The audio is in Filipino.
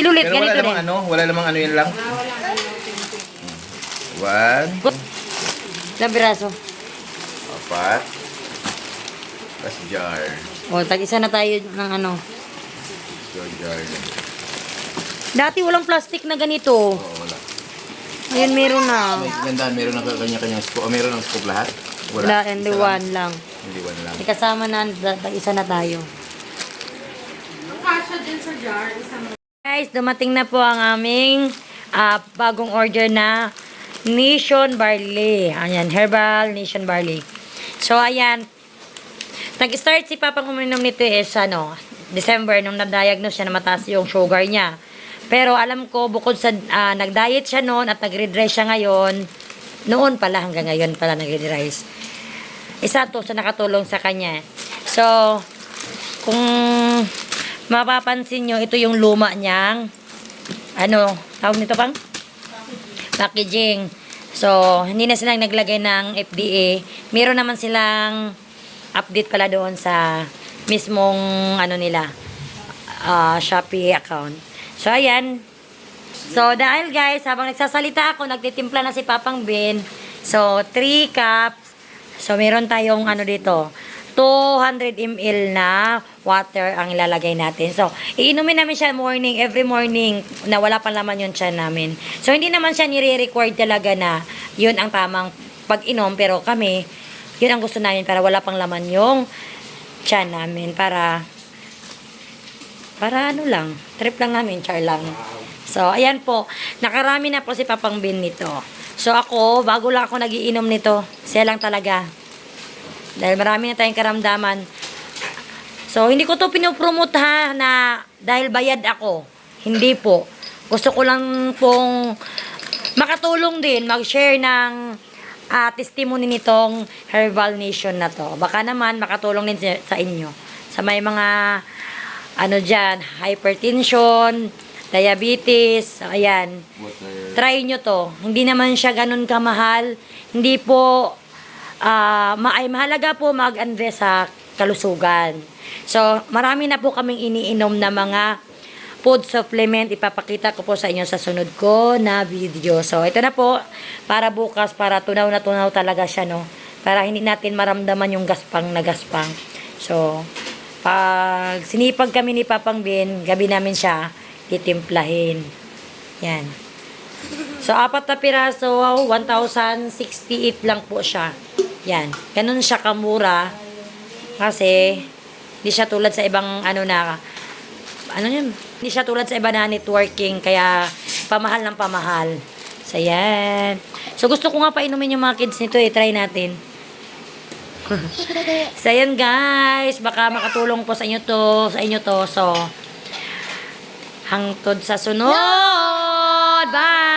Silulit, Pero wala ganito namang din. ano, wala namang ano yun lang. One, Ilang piraso? apat, tapos jar. O, tag-isa na tayo ng ano. Jar. Dati walang plastic na ganito. Oo, wala. Ngayon meron na. May gandaan, meron ng kanya-kanyang scoop. O, meron ng scoop lahat? Wala, and Isa one lang. Hindi, one lang. May kasama na, tag-isa na tayo. Kasha din sa jar, isang Guys, dumating na po ang aming bagong order na Nation Barley. Ayan, Herbal Nation Barley. So, ayan. Nag-start si Papang uminom nito December, nung na-diagnose siya na mataas yung sugar niya. Pero alam ko, bukod sa nag-diet siya noon at nag-redress siya ngayon, noon pala, hanggang ngayon pala nag-redress. Isa to sa nakatulong sa kanya. So, kung mapapansin nyo, ito yung luma niyang, tawag nito pang? Packaging. So, hindi na silang naglagay ng FDA. Meron naman silang update pala doon sa mismong, nila, Shopee account. So, ayan. So, dahil guys, habang nagsasalita ako, nagtitimpla na si Papang Ben. So, 3 cups. So, meron tayong dito, 200 ml na water ang ilalagay natin. So, iinumin namin siya every morning na wala pang laman yung tiyan namin. So, hindi naman siya nire-record talaga na yun ang tamang pag-inom. Pero kami, yun ang gusto namin para wala pang laman yung tiyan namin. Para lang, trip lang namin, char lang. So, ayan po. Nakarami na po si Papang Bin nito. So, ako, bago lang ako nagiinom nito, siya lang talaga. Dahil marami na tayong karamdaman. So, hindi ko to pinopromote na dahil bayad ako. Hindi po. Gusto ko lang pong makatulong din, mag-share ng testimony nitong Herbal Nation na to. Baka naman makatulong din sa inyo. Sa may mga, dyan, hypertension, diabetes, ayan. Try nyo to. Hindi naman siya ganun kamahal. Hindi po, mahalaga po mag-invest sa kalusugan. So, marami na po kaming iniinom na mga food supplement. Ipapakita ko po sa inyo sa sunod ko na video. So, ito na po, para bukas, para tunaw na tunaw talaga siya, para hindi natin maramdaman yung gaspang na gaspang. So, pag sinipag kami ni Papang Ben, gabi namin siya titimplahin. Yan. So, 4 na piraso, 1,068 lang po siya. Yan. Ganun siya kamura. Kasi, hindi siya tulad sa ibang, hindi siya tulad sa iba na networking. Kaya, pamahal ng pamahal. So, yan. So, gusto ko nga painumin yung mga kids nito. Try natin. So, yan guys. Baka makatulong po sa inyo to. So, hangtod sa sunod. Bye!